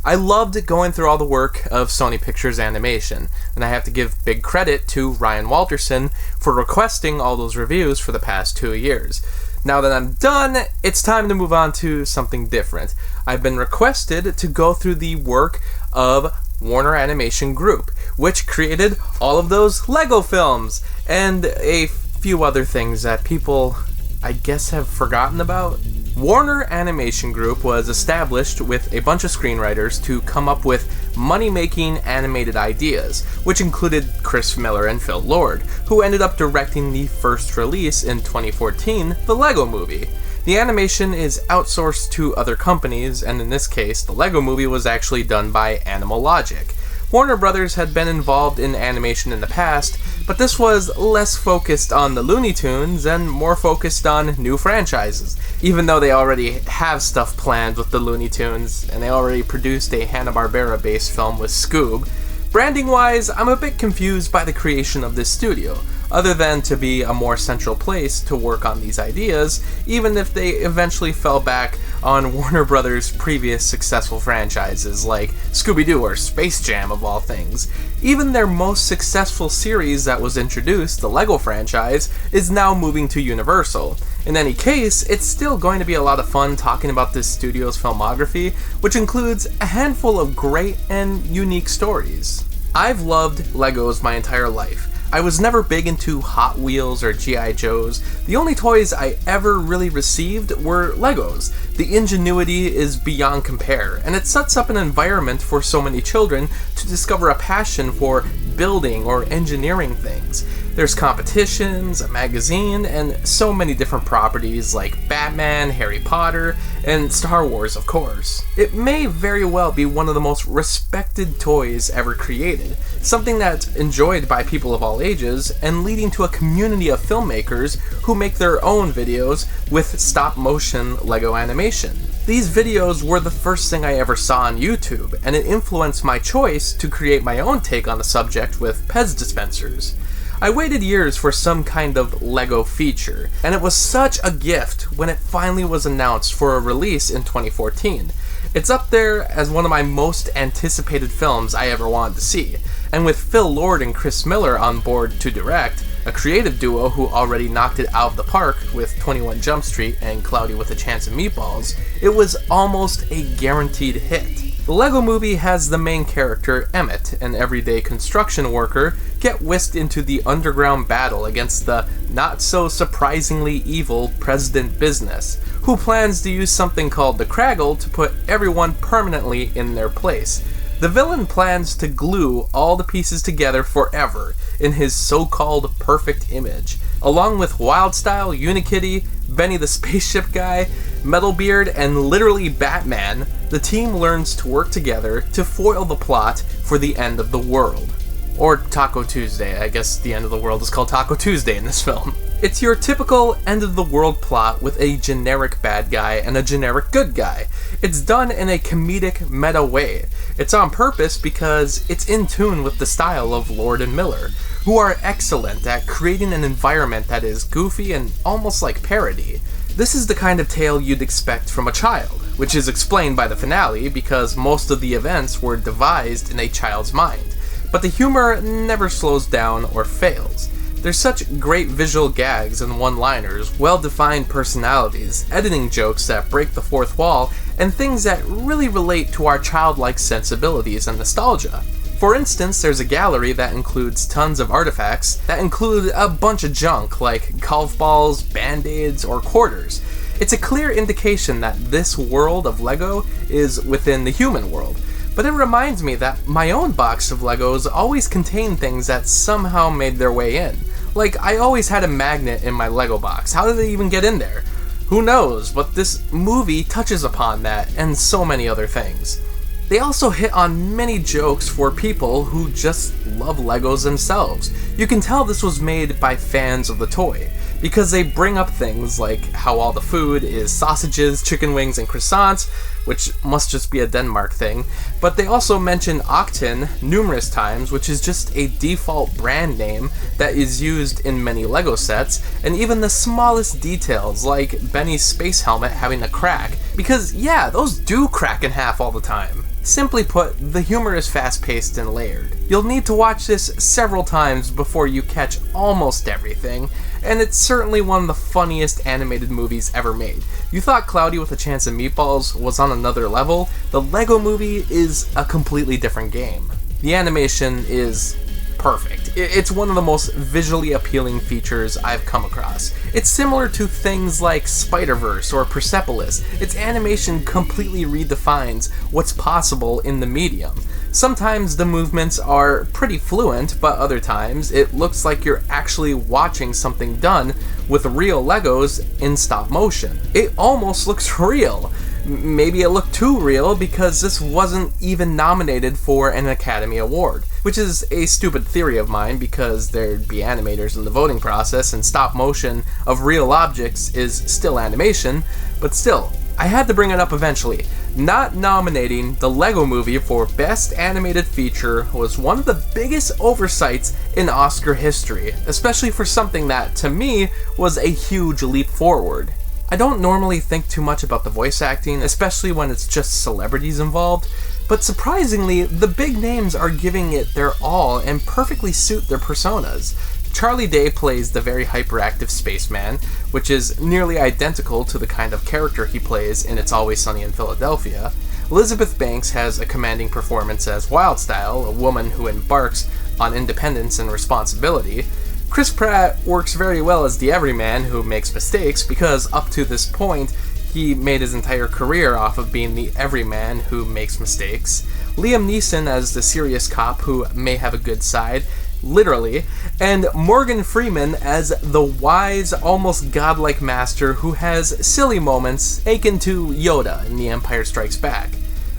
I loved going through all the work of Sony Pictures Animation, and I have to give big credit to Ryan Walterson for requesting all those reviews for the past 2 years. Now that I'm done, it's time to move on to something different. I've been requested to go through the work of Warner Animation Group, which created all of those Lego films, and a few other things that people, I guess, have forgotten about. Warner Animation Group was established with a bunch of screenwriters to come up with money-making animated ideas, which included Chris Miller and Phil Lord, who ended up directing the first release in 2014, the Lego Movie. The animation is outsourced to other companies, and in this case, the Lego Movie was actually done by Animal Logic. Warner Brothers had been involved in animation in the past, but this was less focused on the Looney Tunes and more focused on new franchises, even though they already have stuff planned with the Looney Tunes, and they already produced a Hanna-Barbera-based film with Scoob. Branding-wise, I'm a bit confused by the creation of this studio, other than to be a more central place to work on these ideas, even if they eventually fell back on Warner Brothers' previous successful franchises like Scooby-Doo or Space Jam of all things. Even their most successful series that was introduced, the Lego franchise, is now moving to Universal. In any case, it's still going to be a lot of fun talking about this studio's filmography, which includes a handful of great and unique stories. I've loved Legos my entire life. I was never big into Hot Wheels or G.I. Joes. The only toys I ever really received were Legos. The ingenuity is beyond compare, and it sets up an environment for so many children to discover a passion for building or engineering things. There's competitions, a magazine, and so many different properties like Batman, Harry Potter, and Star Wars, of course. It may very well be one of the most respected toys ever created, something that's enjoyed by people of all ages, and leading to a community of filmmakers who make their own videos with stop-motion Lego animation. These videos were the first thing I ever saw on YouTube, and it influenced my choice to create my own take on the subject with Pez dispensers. I waited years for some kind of Lego feature, and it was such a gift when it finally was announced for a release in 2014. It's up there as one of my most anticipated films I ever wanted to see, and with Phil Lord and Chris Miller on board to direct, a creative duo who already knocked it out of the park with 21 Jump Street and Cloudy with a Chance of Meatballs, it was almost a guaranteed hit. The Lego Movie has the main character, Emmett, an everyday construction worker, get whisked into the underground battle against the not-so-surprisingly evil President Business, who plans to use something called the Kraggle to put everyone permanently in their place. The villain plans to glue all the pieces together forever in his so-called perfect image. Along with Wildstyle, Unikitty, Benny the Spaceship Guy, Metalbeard, and literally Batman, the team learns to work together to foil the plot for the end of the world. Or Taco Tuesday. I guess the end of the world is called Taco Tuesday in this film. It's your typical end-of-the-world plot with a generic bad guy and a generic good guy. It's done in a comedic, meta way. It's on purpose because it's in tune with the style of Lord and Miller, who are excellent at creating an environment that is goofy and almost like parody. This is the kind of tale you'd expect from a child, which is explained by the finale because most of the events were devised in a child's mind. But the humor never slows down or fails. There's such great visual gags and one-liners, well-defined personalities, editing jokes that break the fourth wall, and things that really relate to our childlike sensibilities and nostalgia. For instance, there's a gallery that includes tons of artifacts that include a bunch of junk like golf balls, band-aids, or quarters. It's a clear indication that this world of Lego is within the human world. But it reminds me that my own box of Legos always contained things that somehow made their way in. Like, I always had a magnet in my Lego box. How did they even get in there? Who knows, but this movie touches upon that, and so many other things. They also hit on many jokes for people who just love Legos themselves. You can tell this was made by fans of the toy, because they bring up things like how all the food is sausages, chicken wings, and croissants, which must just be a Denmark thing, but they also mention Octin numerous times, which is just a default brand name that is used in many Lego sets, and even the smallest details like Benny's space helmet having a crack, because yeah, those do crack in half all the time. Simply put, the humor is fast-paced and layered. You'll need to watch this several times before you catch almost everything, and it's certainly one of the funniest animated movies ever made. You thought Cloudy with a Chance of Meatballs was on another level? The Lego Movie is a completely different game. The animation is perfect. It's one of the most visually appealing features I've come across. It's similar to things like Spider-Verse or Persepolis. Its animation completely redefines what's possible in the medium. Sometimes the movements are pretty fluent, but other times it looks like you're actually watching something done with real Legos in stop motion. It almost looks real. Maybe it looked too real because this wasn't even nominated for an Academy Award, which is a stupid theory of mine because there'd be animators in the voting process and stop motion of real objects is still animation, but still, I had to bring it up eventually. Not nominating the Lego Movie for Best Animated Feature was one of the biggest oversights in Oscar history, especially for something that, to me, was a huge leap forward. I don't normally think too much about the voice acting, especially when it's just celebrities involved, but surprisingly, the big names are giving it their all and perfectly suit their personas. Charlie Day plays the very hyperactive spaceman, which is nearly identical to the kind of character he plays in It's Always Sunny in Philadelphia. Elizabeth Banks has a commanding performance as Wildstyle, a woman who embarks on independence and responsibility. Chris Pratt works very well as the everyman who makes mistakes because up to this point, he made his entire career off of being the everyman who makes mistakes. Liam Neeson as the serious cop who may have a good side, literally, and Morgan Freeman as the wise, almost godlike master who has silly moments akin to Yoda in The Empire Strikes Back.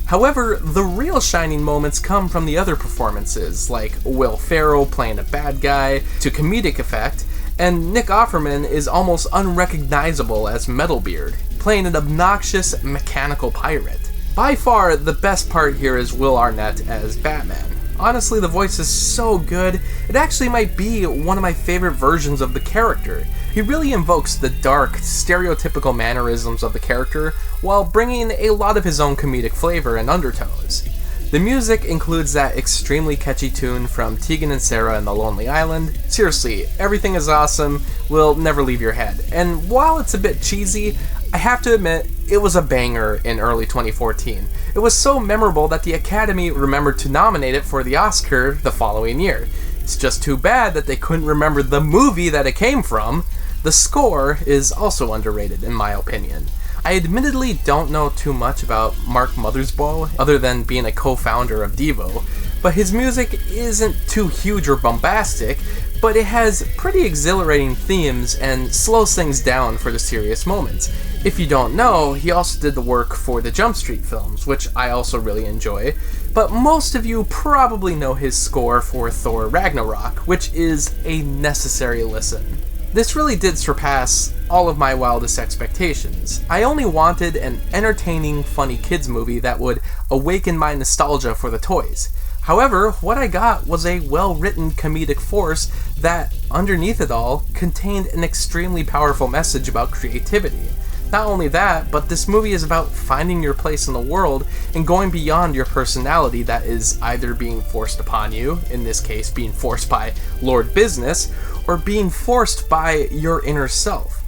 However, the real shining moments come from the other performances, like Will Ferrell playing a bad guy to comedic effect, and Nick Offerman is almost unrecognizable as Metalbeard, playing an obnoxious mechanical pirate. By far, the best part here is Will Arnett as Batman. Honestly, the voice is so good, it actually might be one of my favorite versions of the character. He really invokes the dark, stereotypical mannerisms of the character, while bringing a lot of his own comedic flavor and undertones. The music includes that extremely catchy tune from Tegan and Sara and the Lonely Island. Seriously, everything is awesome, will never leave your head. And while it's a bit cheesy, I have to admit, it was a banger in early 2014. It was so memorable that the Academy remembered to nominate it for the Oscar the following year. It's just too bad that they couldn't remember the movie that it came from. The score is also underrated, in my opinion. I admittedly don't know too much about Mark Mothersbaugh, other than being a co-founder of Devo, but his music isn't too huge or bombastic, but it has pretty exhilarating themes and slows things down for the serious moments. If you don't know, he also did the work for the Jump Street films, which I also really enjoy, but most of you probably know his score for Thor Ragnarok, which is a necessary listen. This really did surpass all of my wildest expectations. I only wanted an entertaining, funny kids movie that would awaken my nostalgia for the toys. However, what I got was a well-written comedic force that, underneath it all, contained an extremely powerful message about creativity. Not only that, but this movie is about finding your place in the world and going beyond your personality that is either being forced upon you, in this case being forced by Lord Business, or being forced by your inner self.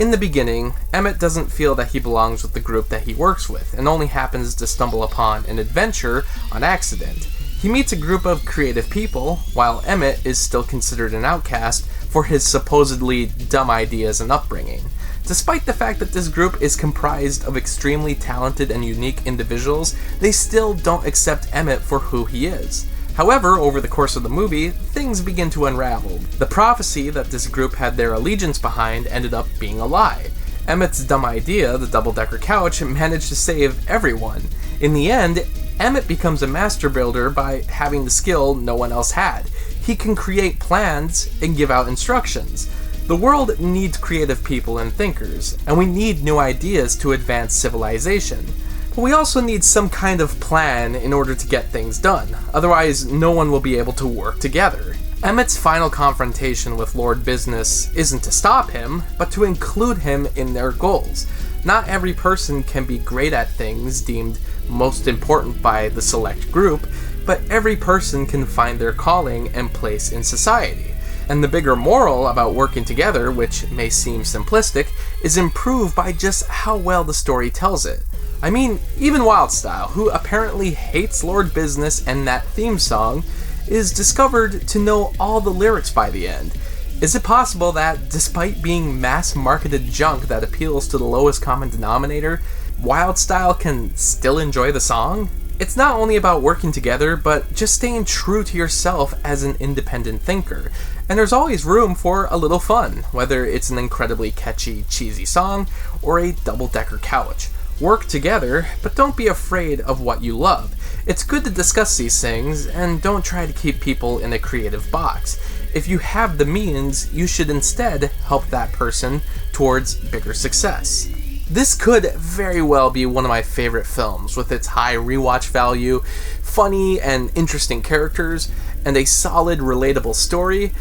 In the beginning, Emmett doesn't feel that he belongs with the group that he works with, and only happens to stumble upon an adventure on accident. He meets a group of creative people, while Emmett is still considered an outcast for his supposedly dumb ideas and upbringing. Despite the fact that this group is comprised of extremely talented and unique individuals, they still don't accept Emmett for who he is. However, over the course of the movie, things begin to unravel. The prophecy that this group had their allegiance behind ended up being a lie. Emmett's dumb idea, the double-decker couch, managed to save everyone. In the end, Emmett becomes a master builder by having the skill no one else had. He can create plans and give out instructions. The world needs creative people and thinkers, and we need new ideas to advance civilization. But we also need some kind of plan in order to get things done, otherwise no one will be able to work together. Emmett's final confrontation with Lord Business isn't to stop him, but to include him in their goals. Not every person can be great at things deemed most important by the select group, but every person can find their calling and place in society. And the bigger moral about working together, which may seem simplistic, is improved by just how well the story tells it. I mean, even Wildstyle, who apparently hates Lord Business and that theme song, is discovered to know all the lyrics by the end. Is it possible that, despite being mass-marketed junk that appeals to the lowest common denominator, Wildstyle can still enjoy the song? It's not only about working together, but just staying true to yourself as an independent thinker. And there's always room for a little fun, whether it's an incredibly catchy, cheesy song or a double-decker couch. Work together, but don't be afraid of what you love. It's good to discuss these things, and don't try to keep people in a creative box. If you have the means, you should instead help that person towards bigger success. This could very well be one of my favorite films, with its high rewatch value, funny and interesting characters, and a solid, relatable story.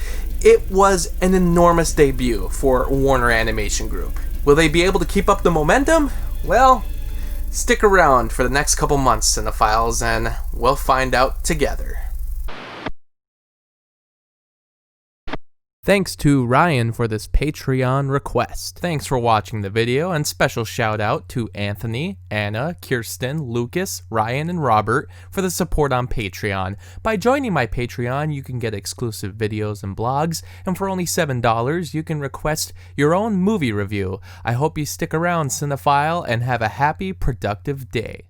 It was an enormous debut for Warner Animation Group. Will they be able to keep up the momentum? Well, stick around for the next couple months, Cinephiles, and we'll find out together. Thanks to Ryan for this Patreon request. Thanks for watching the video, and special shout out to Anthony, Anna, Kirsten, Lucas, Ryan, and Robert for the support on Patreon. By joining my Patreon, you can get exclusive videos and blogs, and for only $7, you can request your own movie review. I hope you stick around, Cinephile, and have a happy, productive day.